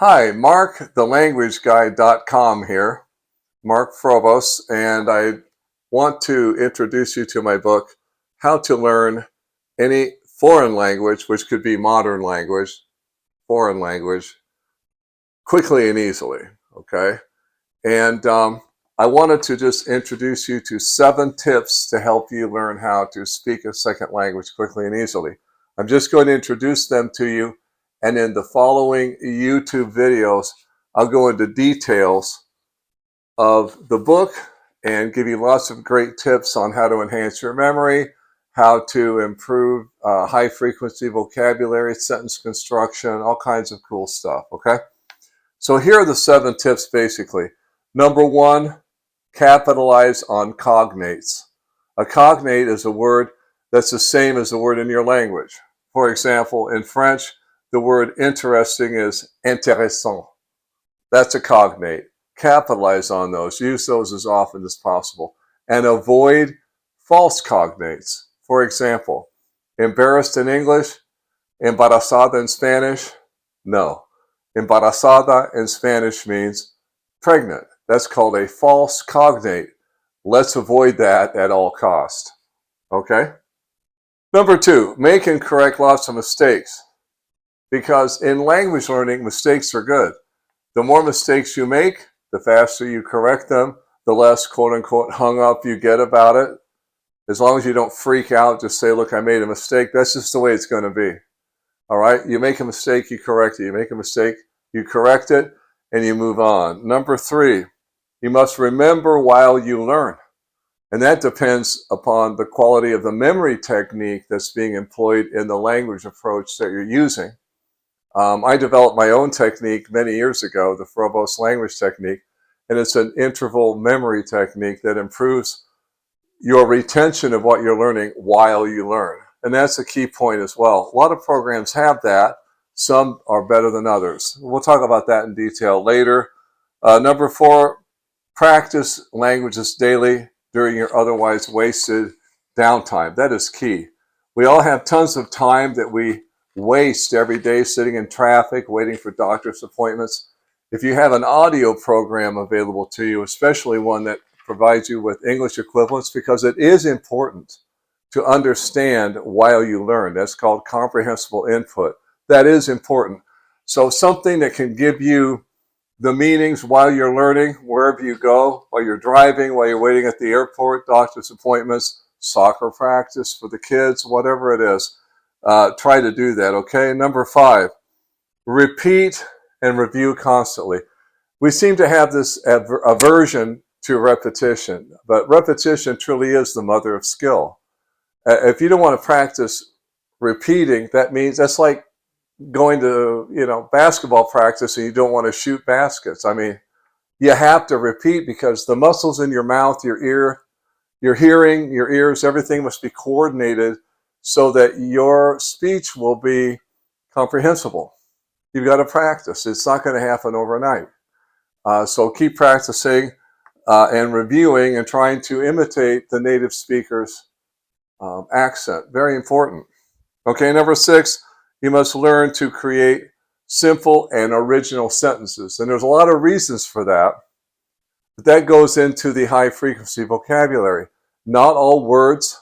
Hi, MarkTheLanguageGuy.com here, Mark Frobos, and I want to introduce you to my book, How to Learn Any Foreign Language, which could be modern language, foreign language, quickly and easily, okay? And I wanted to just introduce you to 7 tips to help you learn how to speak a second language quickly and easily. I'm just going to introduce them to you, and in the following YouTube videos, I'll go into details of the book and give you lots of great tips on how to enhance your memory, how to improve high frequency vocabulary, sentence construction, all kinds of cool stuff, okay? So here are the 7 tips basically. Number 1, capitalize on cognates. A cognate is a word that's the same as the word in your language. For example, in French, the word interesting is intéressant. That's a cognate. Capitalize on those. Use those as often as possible. And avoid false cognates. For example, embarrassed in English, embarazada in Spanish, no. Embarazada in Spanish means pregnant. That's called a false cognate. Let's avoid that at all costs. Okay? Number 2, make and correct lots of mistakes. Because in language learning, mistakes are good. The more mistakes you make, the faster you correct them, the less quote-unquote hung up you get about it. As long as you don't freak out, just say, look, I made a mistake. That's just the way it's going to be. All right? You make a mistake, you correct it. You make a mistake, you correct it, and you move on. Number 3, you must remember while you learn. And that depends upon the quality of the memory technique that's being employed in the language approach that you're using. I developed my own technique many years ago, the Frobos language technique, and it's an interval memory technique that improves your retention of what you're learning while you learn. And that's a key point as well. A lot of programs have that. Some are better than others. We'll talk about that in detail later. Number 4, practice languages daily during your otherwise wasted downtime. That is key. We all have tons of time that we waste every day sitting in traffic, waiting for doctor's appointments. If you have an audio program available to you, especially one that provides you with English equivalents, because it is important to understand while you learn. That's called comprehensible input. That is important. So something that can give you the meanings while you're learning, wherever you go, while you're driving, while you're waiting at the airport, doctor's appointments, soccer practice for the kids, whatever it is. Try to do that, okay? Number 5, repeat and review constantly. We seem to have this aversion to repetition, but repetition truly is the mother of skill. If you don't want to practice repeating, that means that's like going to, basketball practice and you don't want to shoot baskets. I mean, you have to repeat because the muscles in your mouth, your ear, your hearing, your ears, everything must be coordinated so that your speech will be comprehensible. You've got to practice. It's not going to happen overnight. So keep practicing and reviewing and trying to imitate the native speaker's accent. Very important. Okay, number 6, you must learn to create simple and original sentences. And there's a lot of reasons for that. But that goes into the high frequency vocabulary. Not all words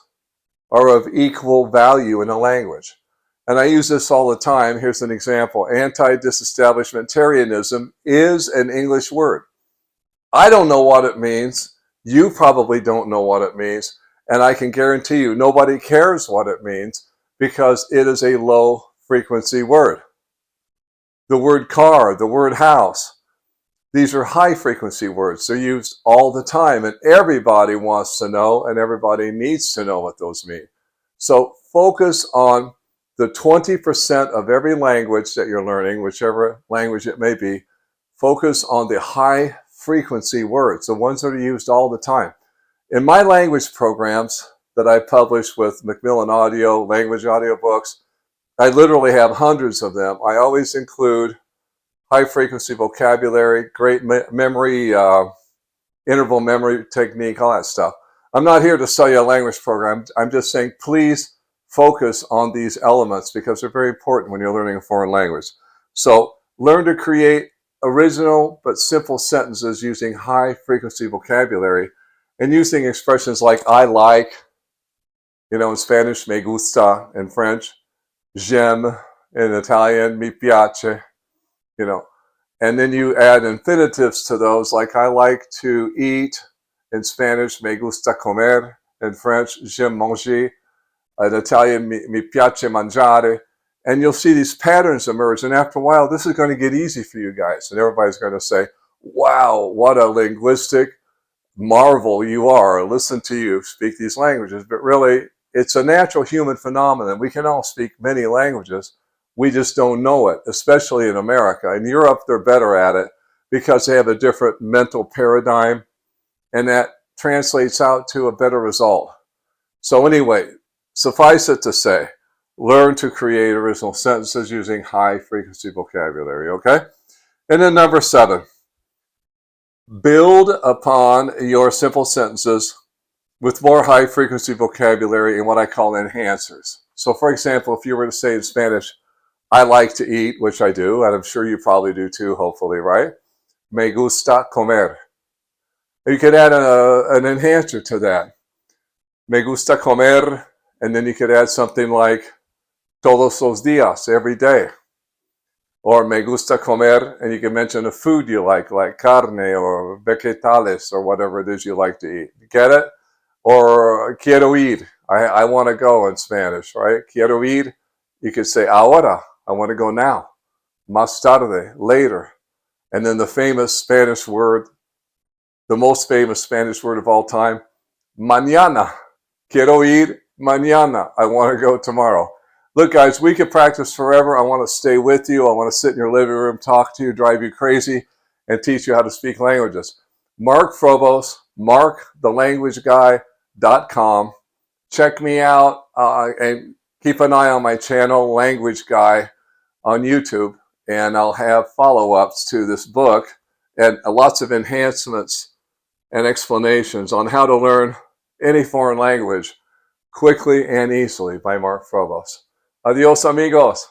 are of equal value in a language. And I use this all the time. Here's an example. Anti-disestablishmentarianism is an English word. I don't know what it means. You probably don't know what it means. And I can guarantee you nobody cares what it means because it is a low frequency word. The word car, the word house, these are high frequency words. They're used all the time and everybody wants to know and everybody needs to know what those mean. So focus on the 20% of every language that you're learning, whichever language it may be. Focus on the high frequency words, the ones that are used all the time. In my language programs that I publish with Macmillan Audio, language audio books, I literally have hundreds of them. I always include high frequency vocabulary, great memory, interval memory technique, all that stuff. I'm not here to sell you a language program. I'm just saying, please focus on these elements because they're very important when you're learning a foreign language. So Learn to create original but simple sentences using high-frequency vocabulary and using expressions like I like, in Spanish, me gusta, in French, j'aime, in Italian, mi piace, And then you add infinitives to those, like I like to eat, in Spanish, me gusta comer, in French, j'aime manger, in Italian, mi piace mangiare. And you'll see these patterns emerge. And after a while, this is going to get easy for you guys. And everybody's going to say, wow, what a linguistic marvel you are. Listen to you speak these languages. But really, it's a natural human phenomenon. We can all speak many languages. We just don't know it, especially in America. In Europe, they're better at it because they have a different mental paradigm. And that translates out to a better result. So anyway, suffice it to say, learn to create original sentences using high-frequency vocabulary, okay? And then number 7, build upon your simple sentences with more high-frequency vocabulary and what I call enhancers. So for example, if you were to say in Spanish, I like to eat, which I do, and I'm sure you probably do too, hopefully, right? Me gusta comer. You could add an enhancer to that. Me gusta comer, and then you could add something like todos los días, every day. Or me gusta comer, and you can mention a food you like carne or vegetales or whatever it is you like to eat. Get it? Or quiero ir, I want to go in Spanish, right? Quiero ir, you could say ahora, I want to go now. Más tarde, later. And then the famous Spanish word, the most famous Spanish word of all time, mañana. Quiero ir mañana. I want to go tomorrow. Look, guys, we could practice forever. I want to stay with you. I want to sit in your living room, talk to you, drive you crazy, and teach you how to speak languages. Mark Frobos, markthelanguageguy.com. Check me out and keep an eye on my channel, Language Guy, on YouTube, and I'll have follow-ups to this book and lots of enhancements and explanations on how to learn any foreign language quickly and easily by Mark Frobos. Adios, amigos.